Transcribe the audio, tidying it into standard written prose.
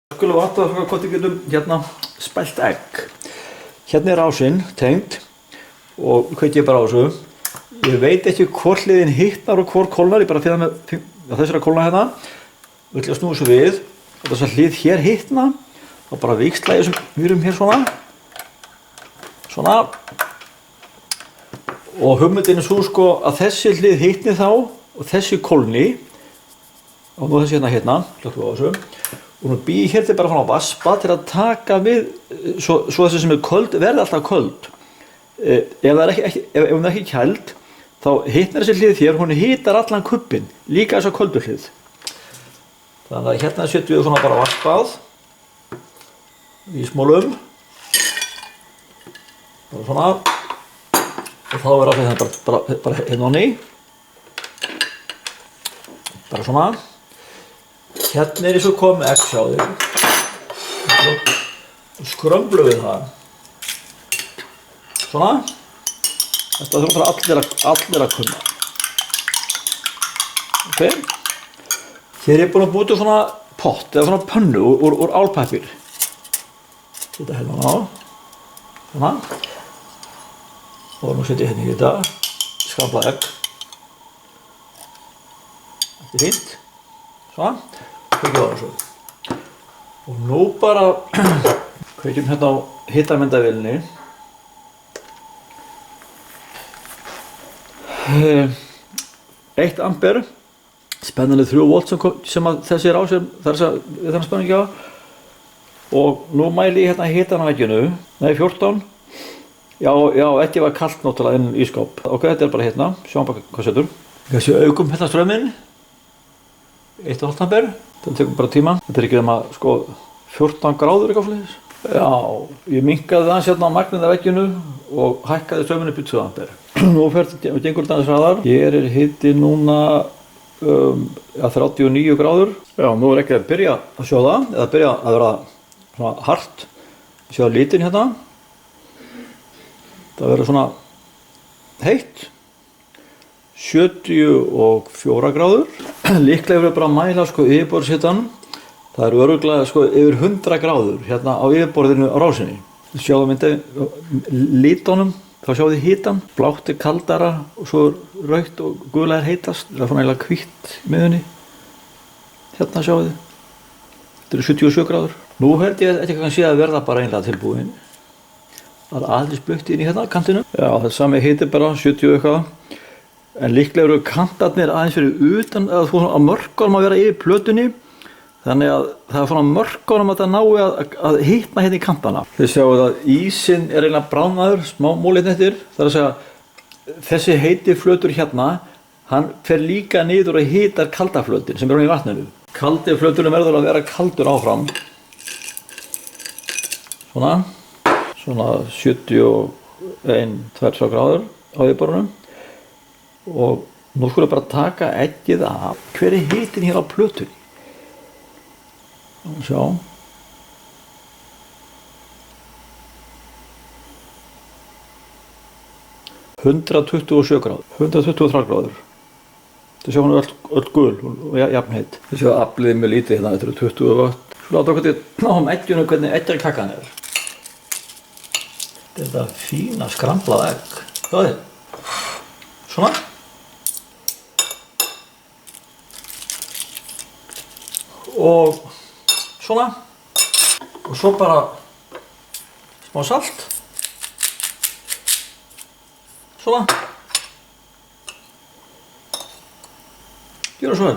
Skulum við átta hvort við getum hérna spælt egg. Hérna rásinn tengd og kveiki ég bara á þessu. Ég veit ekki hvort hliðin hitnar og hvort kólnar, ég bara finna með þessari kólna hérna. Við ætlum að snúa þessu við og þess að hlið hér hitna og bara víxla í þessum mýrum hér svona. Svona. Og hugmyndin er svo sko að þessi hlið hitni þá og þessi kólni. Og nú þessi hérna, hljóttum við á þessu. Og nú bý ég hér til bara frá vaspa til að taka við, svo þessi sem er köld verði alltaf köld. Ef hún er ekki kæld, þá hitnar þessi hlið hér, hún hitar allan kubbinn, líka þessa köldu hlið. Þannig að hérna setjum við svona bara vaspað í smólum. Bara svona. Og þá er alltaf bara hérna á ný. Bara svona. Hérna er svo komið egg hjá þig. Skrömblum við það. Svona. Þetta þurfa allir að kunna. Ok. Hér er ég búinn að búa til svona pott eða svona pönnu úr álpappír. Þetta hérna á. Svona. Og nú setjum ég hérna í þetta. Skrambla egg. Þetta er fínt. Svona. Kveikjum á þessu. Og nú bara kveikjum hérna á hitamyndavélinni. 1 ampere, spennandi 3 volt sem að þessi rás er þennan spenningi á. Og nú mæli ég hérna hitan á egginu. Nei, 14. Já, ekki var kalt náttúrulega inn í skáp. Ok, þetta er bara hérna. Sjáum bara hvað setur. Þessi augum hérna strömminn. 1,5 ampere. Það tekur bara tíma. Þetta er ekki nema sko 14 gráður eitthvað svoleiðis. Já, ég minnkaði aðeins hérna á magnið af egginu og hækkaði strömminn upp í 2 ampere. Nú gengur þetta aðeins hraðar. Hér er hiti núna 39 gráður. Já, nú er ekki að byrja að sjóða eða byrja að vera svona hart. Sjóða litin hérna. Það verður svona heitt. 74 gráður. Líklega verður bara að mæla sko yfirborðshitann. Það er örugglega sko yfir 100 gráður hérna á yfirborðinu á rásinni. Sjáðu litunum, þá sjáðu þið hitann. Blátt er kaldara og svo rautt og gula er heitast. Það er svona eiginlega hvítt í miðjunni. Hérna sjáðu þið. Þetta eru 77 gráður. Nú held ég ekki kannski að verða bara einlega tilbúin. Það er aðeins blökt inn í hérna kantinu. Já, það er sami hiti bara 70 eitthvað. En líklega eru kantarnir aðeins fyrir utan að þú á mörkunum að vera yfir plötunni. Þannig að það er svona mörkunum að það nái að hitna hérna í kantana. Þið sjáu að ísinn er eiginlega bráðnaður, smá mólitn eftir. Það er að segja, þessi heiti flötur hérna, hann fer líka niður og hitar kalda flötin sem er í vatninu. Kaldi flöturinn verður að vera kaldur áfram. Svona 71-2 gráður á yfirborðinu. Og nú skulum bara taka eggið af. Hver er hitin hér á plötunni? Sjá. 127 gráður. 123 gráður. Þið sjá hún er öll gul og jafnheit. Þið sjá aflið mjög lítið hérna, þetta eru 20 watt. Svo láta okkur til að ná egginu hvernig eggjarkakan er. Þetta er fína skramblað egg. Það er. Svona. Og svona. Og svo bara smá salt. Svona. Gjörðu svo vel.